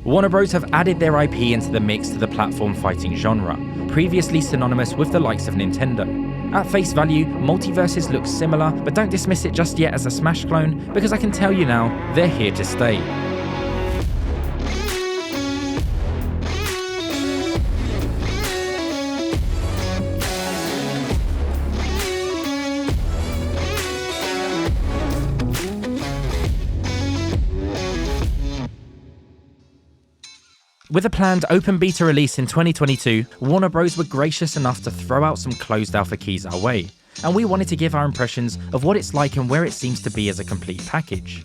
Warner Bros. Have added their IP into the mix to the platform fighting genre, previously synonymous with the likes of Nintendo. At face value, Multiversus looks similar, but don't dismiss it just yet as a Smash clone, because I can tell you now, they're here to stay. With a planned open beta release in 2022, Warner Bros. Were gracious enough to throw out some closed alpha keys our way, and we wanted to give our impressions of what it's like and where it seems to be as a complete package.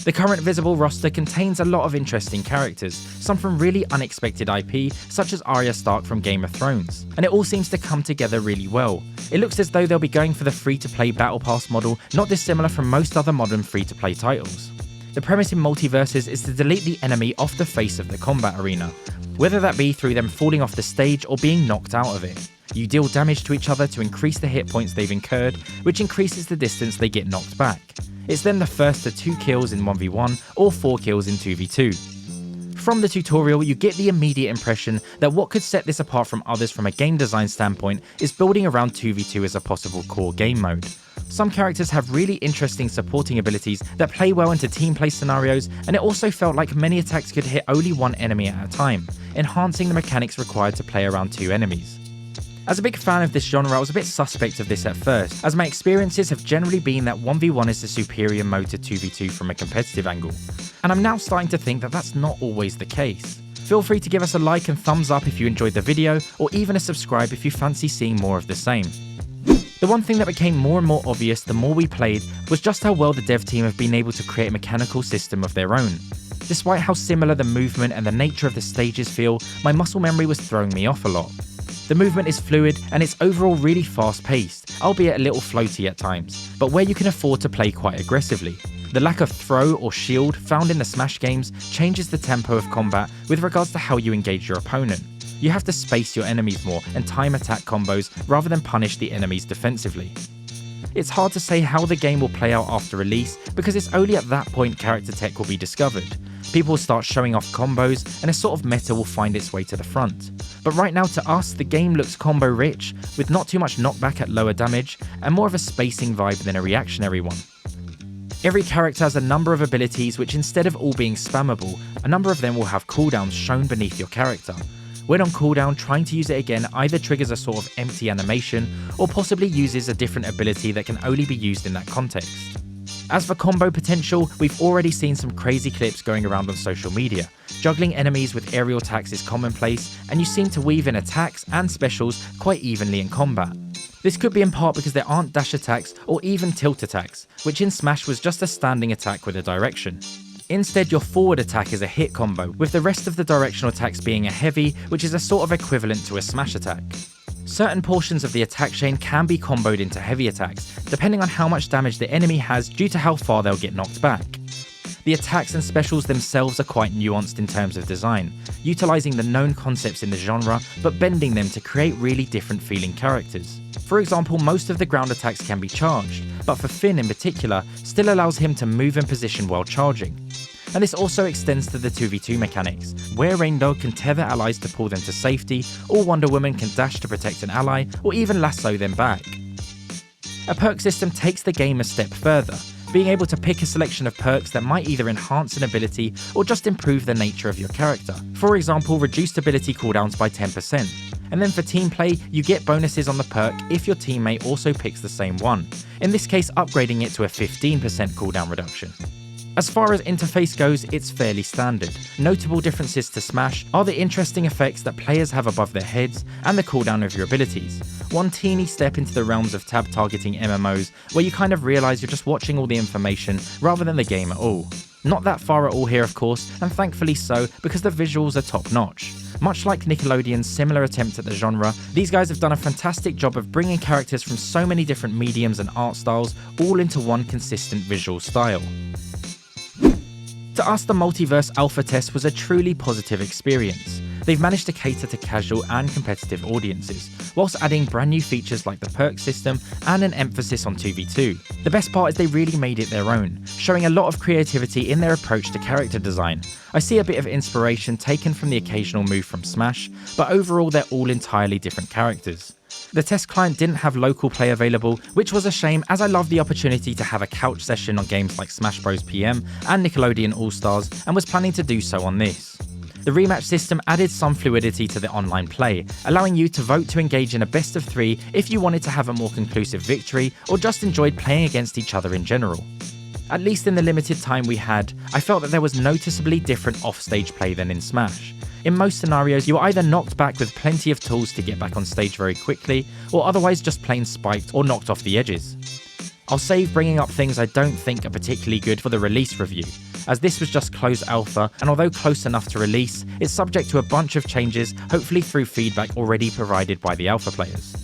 The current visible roster contains a lot of interesting characters, some from really unexpected IP, such as Arya Stark from Game of Thrones, and it all seems to come together really well. It looks as though they'll be going for the free-to-play Battle Pass model, not dissimilar from most other modern free-to-play titles. The premise in Multiversus is to delete the enemy off the face of the combat arena, whether that be through them falling off the stage or being knocked out of it. You deal damage to each other to increase the hit points they've incurred, which increases the distance they get knocked back. It's then the first to 2 kills in 1v1 or 4 kills in 2v2. From the tutorial, you get the immediate impression that what could set this apart from others from a game design standpoint is building around 2v2 as a possible core game mode. Some characters have really interesting supporting abilities that play well into team play scenarios, and it also felt like many attacks could hit only one enemy at a time, enhancing the mechanics required to play around 2 enemies. As a big fan of this genre, I was a bit suspect of this at first, as my experiences have generally been that 1v1 is the superior mode to 2v2 from a competitive angle, and I'm now starting to think that that's not always the case. Feel free to give us a like and thumbs up if you enjoyed the video, or even a subscribe if you fancy seeing more of the same. The one thing that became more and more obvious the more we played was just how well the dev team have been able to create a mechanical system of their own. Despite how similar the movement and the nature of the stages feel, my muscle memory was throwing me off a lot. The movement is fluid and it's overall really fast paced, albeit a little floaty at times, but where you can afford to play quite aggressively. The lack of throw or shield found in the Smash games changes the tempo of combat with regards to how you engage your opponent. You have to space your enemies more and time attack combos rather than punish the enemies defensively. It's hard to say how the game will play out after release because it's only at that point character tech will be discovered. People will start showing off combos and a sort of meta will find its way to the front. But right now to us, the game looks combo rich, with not too much knockback at lower damage and more of a spacing vibe than a reactionary one. Every character has a number of abilities which, instead of all being spammable, a number of them will have cooldowns shown beneath your character. When on cooldown, trying to use it again either triggers a sort of empty animation or possibly uses a different ability that can only be used in that context. As for combo potential, we've already seen some crazy clips going around on social media. Juggling enemies with aerial attacks is commonplace, and you seem to weave in attacks and specials quite evenly in combat. This could be in part because there aren't dash attacks or even tilt attacks, which in Smash was just a standing attack with a direction. Instead, your forward attack is a hit combo, with the rest of the directional attacks being a heavy, which is a sort of equivalent to a smash attack. Certain portions of the attack chain can be comboed into heavy attacks, depending on how much damage the enemy has due to how far they'll get knocked back. The attacks and specials themselves are quite nuanced in terms of design, utilising the known concepts in the genre, but bending them to create really different feeling characters. For example, most of the ground attacks can be charged, but for Finn in particular, still allows him to move in position while charging. And this also extends to the 2v2 mechanics, where Rain Dog can tether allies to pull them to safety, or Wonder Woman can dash to protect an ally, or even lasso them back. A perk system takes the game a step further, being able to pick a selection of perks that might either enhance an ability or just improve the nature of your character. For example, reduced ability cooldowns by 10%. And then for team play, you get bonuses on the perk if your teammate also picks the same one, in this case upgrading it to a 15% cooldown reduction. As far as interface goes, it's fairly standard. Notable differences to Smash are the interesting effects that players have above their heads and the cooldown of your abilities. One teeny step into the realms of tab targeting MMOs, where you kind of realise you're just watching all the information rather than the game at all. Not that far at all here of course, and thankfully so, because the visuals are top notch. Much like Nickelodeon's similar attempt at the genre, these guys have done a fantastic job of bringing characters from so many different mediums and art styles all into one consistent visual style. To us, the Multiverse alpha test was a truly positive experience. they've managed to cater to casual and competitive audiences, whilst adding brand new features like the perk system and an emphasis on 2v2. The best part is they really made it their own, showing a lot of creativity in their approach to character design. I see a bit of inspiration taken from the occasional move from Smash, but overall they're all entirely different characters. The test client didn't have local play available, which was a shame as I love the opportunity to have a couch session on games like Smash Bros PM and Nickelodeon All-Stars, and was planning to do so on this. The rematch system added some fluidity to the online play, allowing you to vote to engage in a best of 3 if you wanted to have a more conclusive victory or just enjoyed playing against each other in general. At least in the limited time we had, I felt that there was noticeably different off-stage play than in Smash. In most scenarios, you were either knocked back with plenty of tools to get back on stage very quickly, or otherwise just plain spiked or knocked off the edges. I'll save bringing up things I don't think are particularly good for the release review, as this was just closed alpha, and although close enough to release, it's subject to a bunch of changes, hopefully through feedback already provided by the alpha players.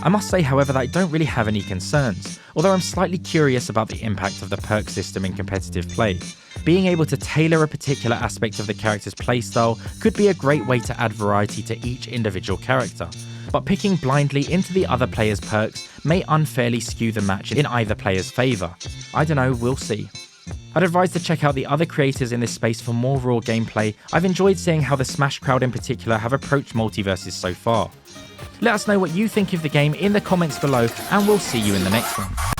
I must say, however, that I don't really have any concerns, although I'm slightly curious about the impact of the perk system in competitive play. Being able to tailor a particular aspect of the character's playstyle could be a great way to add variety to each individual character, but picking blindly into the other player's perks may unfairly skew the match in either player's favour. I don't know, we'll see. I'd advise to check out the other creators in this space for more raw gameplay. I've enjoyed seeing how the Smash crowd in particular have approached Multiversus so far. Let us know what you think of the game in the comments below, and we'll see you in the next one.